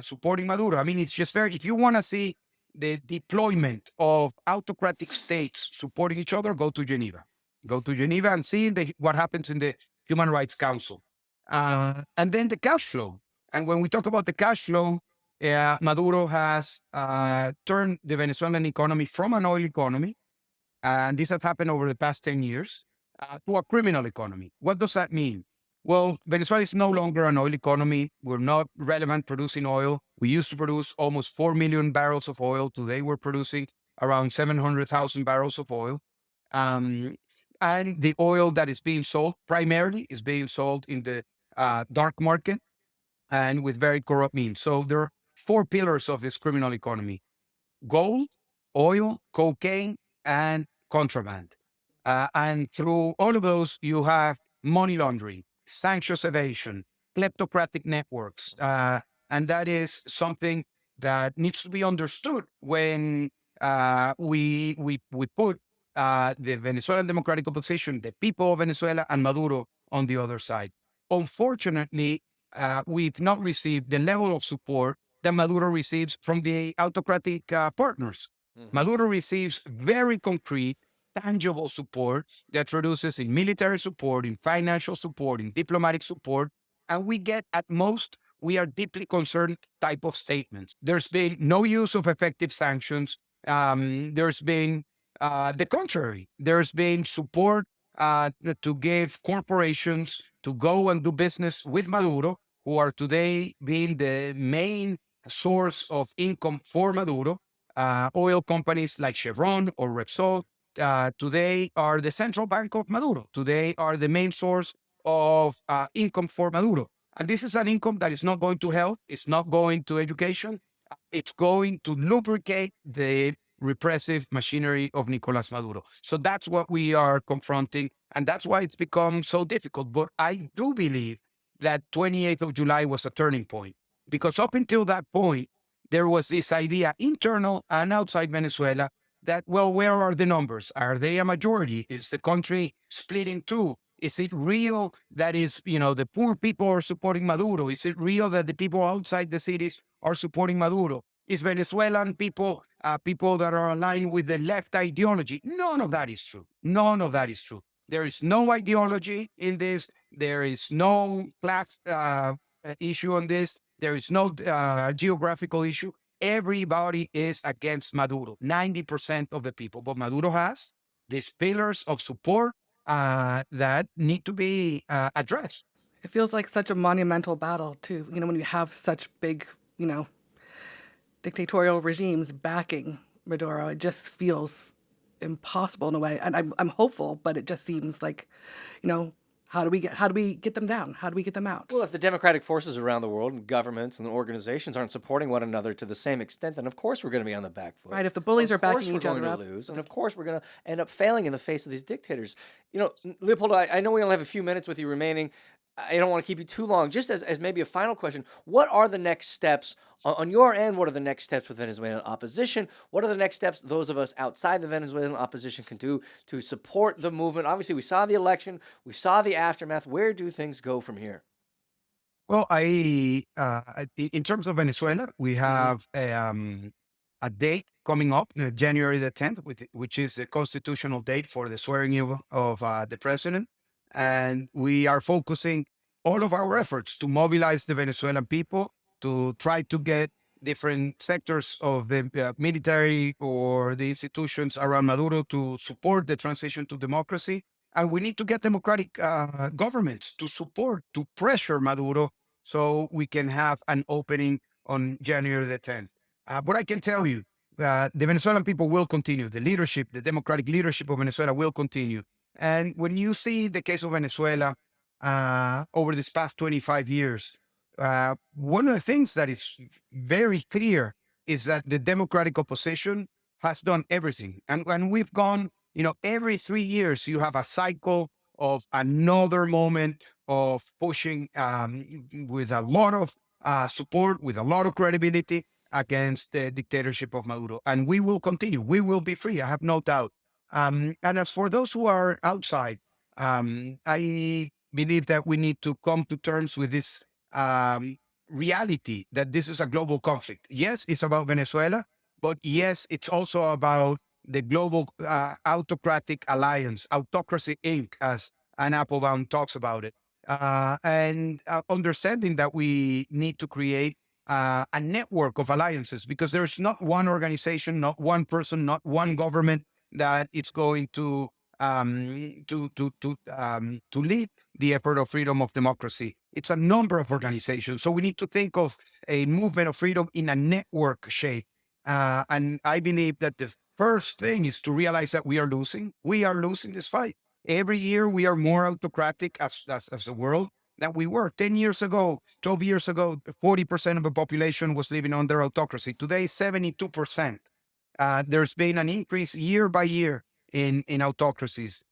Speaker 1: supporting Maduro. I mean, it's just very, if you want to see the deployment of autocratic states supporting each other, go to Geneva. Go to Geneva and see what happens in the Human Rights Council. And then the cash flow. And when we talk about the cash flow, Maduro has turned the Venezuelan economy from an oil economy, and this has happened over the past 10 years, to a criminal economy. What does that mean? Well, Venezuela is no longer an oil economy. We're not relevant producing oil. We used to produce almost 4 million barrels of oil. Today, we're producing around 700,000 barrels of oil. And the oil that is being sold primarily is being sold in the dark market and with very corrupt means. So there are four pillars of this criminal economy: gold, oil, cocaine, and contraband. And through all of those, you have money laundering, sanctions evasion, kleptocratic networks. And that is something that needs to be understood when we put the Venezuelan democratic opposition, the people of Venezuela, and Maduro on the other side. Unfortunately, we've not received the level of support that Maduro receives from the autocratic partners. Maduro receives very concrete, tangible support that reduces in military support, in financial support, in diplomatic support. And we get, at most, we are deeply concerned type of statements. There's been no use of effective sanctions. There's been the contrary. There's been support to give corporations to go and do business with Maduro, who are today being the main source of income for Maduro. Oil companies like Chevron or Repsol today are the central bank of Maduro. Today are the main source of income for Maduro. And this is an income that is not going to health, it's not going to education, it's going to lubricate the repressive machinery of Nicolas Maduro. So that's what we are confronting, and that's why it's become so difficult. But I do believe that 28th of July was a turning point, because up until that point, there was this idea, internal and outside Venezuela, that, well, where are the numbers? Are they a majority? Is the country split in two? Is it real that the poor people are supporting Maduro? Is it real that the people outside the cities are supporting Maduro? Is Venezuelan people people that are aligned with the left ideology? None of that is true. None of that is true. There is no ideology in this There is no class issue on this. There is no geographical issue. Everybody is against Maduro, 90% of the people. But Maduro has these pillars of support that need to be addressed.
Speaker 2: It feels like such a monumental battle, too. When you have such big, dictatorial regimes backing Maduro, it just feels impossible in a way. And I'm hopeful, but it just seems like, how do we get them down? How do we get them out?
Speaker 3: Well, if the democratic forces around the world and governments and organizations aren't supporting one another to the same extent, then of course we're going to be on the back foot.
Speaker 2: Right. If the bullies are backing each
Speaker 3: other
Speaker 2: other up,
Speaker 3: lose, and of course we're going to end up failing in the face of these dictators. Leopoldo, I know we only have a few minutes with you remaining. I don't want to keep you too long. Just as maybe a final question, what are the next steps on your end? What are the next steps with Venezuelan opposition? What are the next steps those of us outside the Venezuelan opposition can do to support the movement? Obviously, we saw the election. We saw the aftermath. Where do things go from here?
Speaker 1: Well, in terms of Venezuela, we have a date coming up, January the 10th, which is the constitutional date for the swearing in of the president. And we are focusing all of our efforts to mobilize the Venezuelan people to try to get different sectors of the military or the institutions around Maduro to support the transition to democracy. And we need to get democratic governments to support, to pressure Maduro so we can have an opening on January the 10th. But I can tell you that the Venezuelan people will continue. The leadership, the democratic leadership of Venezuela will continue. And when you see the case of Venezuela over this past 25 years, one of the things that is very clear is that the democratic opposition has done everything. And we've gone, every 3 years, you have a cycle of another moment of pushing with a lot of support, with a lot of credibility against the dictatorship of Maduro. And we will continue. We will be free. I have no doubt. And as for those who are outside, I believe that we need to come to terms with this reality that this is a global conflict. Yes, it's about Venezuela, but yes, it's also about the global autocratic alliance, Autocracy Inc., as Anne Applebaum talks about it. And understanding that we need to create a network of alliances, because there's not one organization, not one person, not one government that it's going to lead the effort of freedom of democracy. It's a number of organizations. So we need to think of a movement of freedom in a network shape. And I believe that the first thing is to realize that we are losing. We are losing this fight. Every year we are more autocratic as a world than we were 10 years ago, 12 years ago. 40% of the population was living under autocracy. Today, 72%. There's been an increase year by year in autocracies.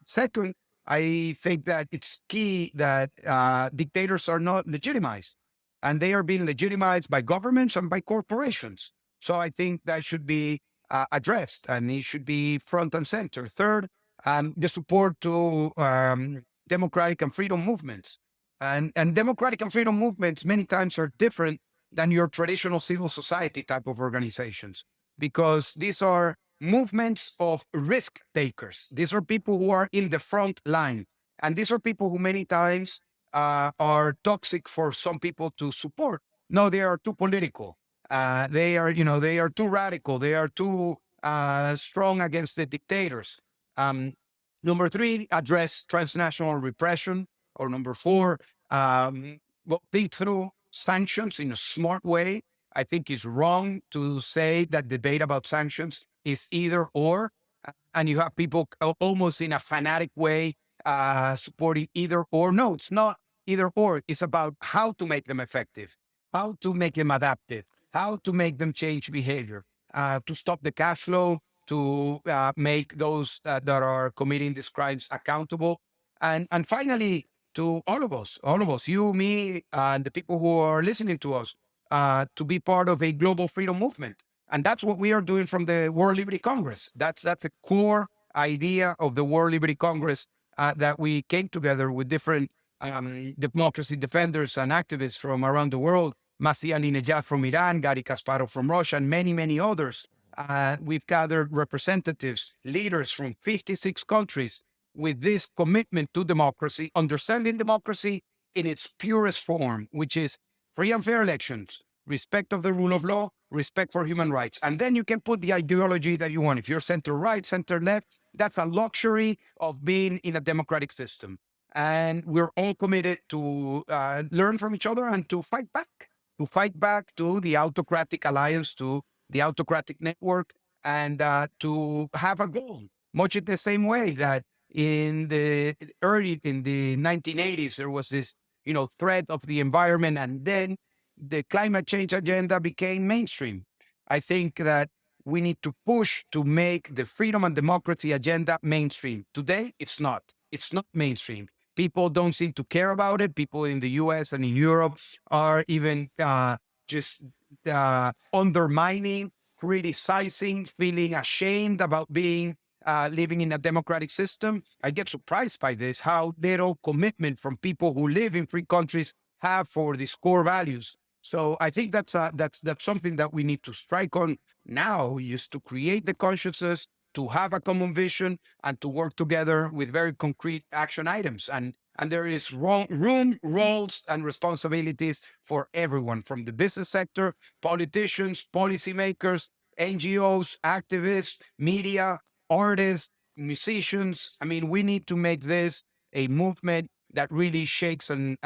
Speaker 1: Second, I think that it's key that dictators are not legitimized, and they are being legitimized by governments and by corporations. So I think that should be addressed, and it should be front and center. Third, the support to democratic and freedom movements. And democratic and freedom movements many times are different than your traditional civil society type of organizations, because these are movements of risk takers. These are people who are in the front line. And these are people who many times are toxic for some people to support. No, they are too political. They are too radical. They are too strong against the dictators. Number three, address transnational repression. Or number four, think through sanctions in a smart way. I think it's wrong to say that debate about sanctions is either or, and you have people almost in a fanatic way supporting either or. No, it's not either or. It's about how to make them effective, how to make them adaptive, how to make them change behavior, to stop the cash flow, to make those that are committing these crimes accountable. And finally, to all of us, you, me, and the people who are listening to us, to be part of a global freedom movement. And that's what we are doing from the World Liberty Congress. That's the core idea of the World Liberty Congress, that we came together with different democracy defenders and activists from around the world. Masih Alinejad from Iran, Gary Kasparov from Russia, and many, many others. We've gathered representatives, leaders from 56 countries with this commitment to democracy, understanding democracy in its purest form, which is free and fair elections, respect of the rule of law, respect for human rights. And then you can put the ideology that you want. If you're center right, center left, that's a luxury of being in a democratic system. And we're all committed to learn from each other and to fight back to the autocratic alliance, to the autocratic network, and to have a goal, much in the same way that in the 1980s, there was this, threat of the environment, and then the climate change agenda became mainstream. I think that we need to push to make the freedom and democracy agenda mainstream. Today, it's not. It's not mainstream. People don't seem to care about it. People in the US and in Europe are even just undermining, criticizing, feeling ashamed about being living in a democratic system. I get surprised by this, how little commitment from people who live in free countries have for these core values. So I think that's something that we need to strike on now, is to create the consciousness, to have a common vision, and to work together with very concrete action items. And there is room, roles, and responsibilities for everyone, from the business sector, politicians, policymakers, NGOs, activists, media, artists, musicians. I mean, we need to make this a movement that really shakes and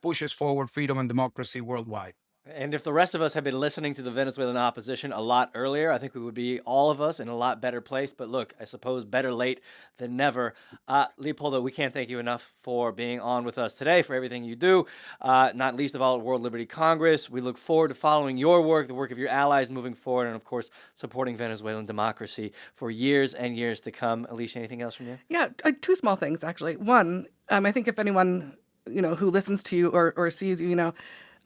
Speaker 1: pushes forward freedom and democracy worldwide.
Speaker 3: And if the rest of us had been listening to the Venezuelan opposition a lot earlier, I think we would be, all of us, in a lot better place. But look, I suppose better late than never. Leopoldo, we can't thank you enough for being on with us today, for everything you do, not least of all at World Liberty Congress. We look forward to following your work, the work of your allies moving forward, and of course, supporting Venezuelan democracy for years and years to come. Elisha, anything else from you?
Speaker 2: Yeah, two small things, actually. One, I think if anyone, who listens to you or sees you,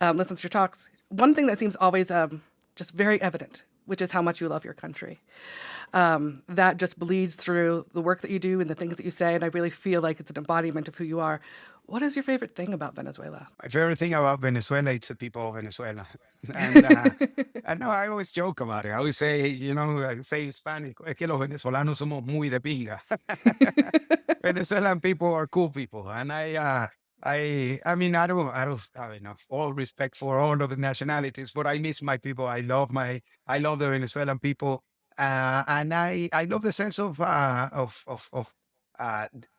Speaker 2: listens to your talks, one thing that seems always just very evident, which is how much you love your country. That just bleeds through the work that you do and the things that you say, and I really feel like it's an embodiment of who you are. What is your favorite thing about Venezuela?
Speaker 1: My favorite thing about Venezuela, it's the people of Venezuela. And I know I always joke about it. I always say, I say in Spanish, es que los venezolanos somos muy de pinga. Venezuelan people are cool people. And I mean, I don't have enough all respect for all of the nationalities, but I miss my people. I love the Venezuelan people, and I love the sense of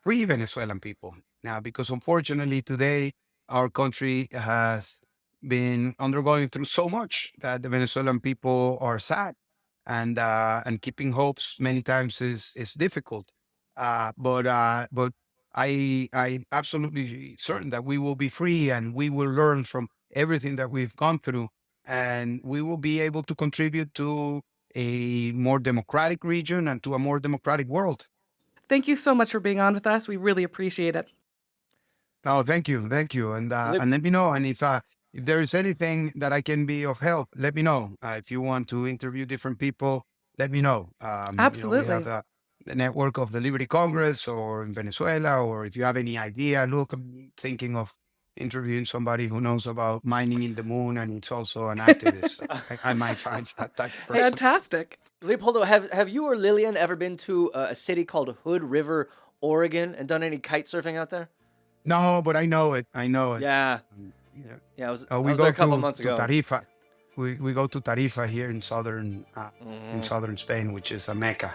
Speaker 1: free Venezuelan people now, because unfortunately today our country has been undergoing through so much that the Venezuelan people are sad, and keeping hopes many times is difficult. But I'm absolutely certain that we will be free, and we will learn from everything that we've gone through, and we will be able to contribute to a more democratic region and to a more democratic world.
Speaker 2: Thank you so much for being on with us. We really appreciate it.
Speaker 1: No, thank you, and let me know. And if there is anything that I can be of help, let me know. If you want to interview different people, let me know.
Speaker 2: Absolutely.
Speaker 1: We have the network of the Liberty Congress, or in Venezuela, or if you have any idea, look, I'm thinking of interviewing somebody who knows about mining in the moon, and it's also an activist. I might find that type of person.
Speaker 2: Fantastic.
Speaker 3: Leopoldo, have you or Lillian ever been to a city called Hood River, Oregon, and done any kite surfing out there?
Speaker 1: No, but I know it.
Speaker 3: Yeah. Yeah, I was there
Speaker 1: go
Speaker 3: a couple months ago.
Speaker 1: To Tarifa. We go to Tarifa here in southern Spain, which is a mecca.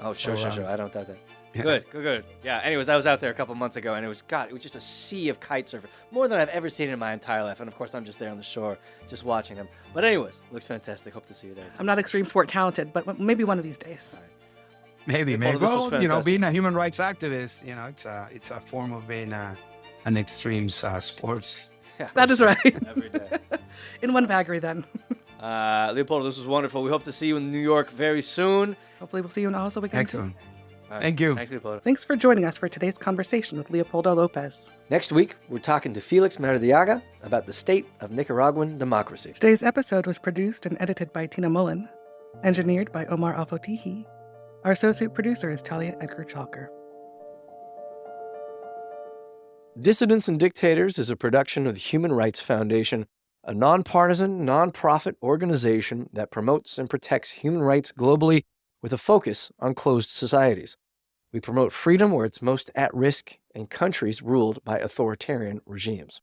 Speaker 3: Oh, sure. I don't doubt that.
Speaker 1: Yeah.
Speaker 3: Good. Yeah, anyways, I was out there a couple months ago, and it was just a sea of kite surfers. More than I've ever seen in my entire life. And of course, I'm just there on the shore, just watching them. But anyways, looks fantastic. Hope to see you there.
Speaker 2: I'm not extreme sport talented, but maybe one of these days.
Speaker 1: Maybe.
Speaker 3: Well,
Speaker 1: Well, being a human rights activist, it's a form of being an extreme sports.
Speaker 3: Yeah,
Speaker 2: That is right.
Speaker 3: every day.
Speaker 2: In one vagary, then.
Speaker 3: Leopoldo, this was wonderful. We hope to see you in New York very soon.
Speaker 2: Hopefully we'll see you in Oslo again.
Speaker 1: Excellent.
Speaker 3: All right.
Speaker 1: Thank you.
Speaker 3: Thanks, Leopoldo.
Speaker 2: Thanks for joining us for today's conversation with Leopoldo Lopez.
Speaker 3: Next week, we're talking to Felix Maradiaga about the state of Nicaraguan democracy.
Speaker 2: Today's episode was produced and edited by Tina Mullen, engineered by Omar Alfotihi. Our associate producer is Talia Edgar Chalker.
Speaker 3: Dissidents and Dictators is a production of the Human Rights Foundation, a nonpartisan, nonprofit organization that promotes and protects human rights globally with a focus on closed societies. We promote freedom where it's most at risk in countries ruled by authoritarian regimes.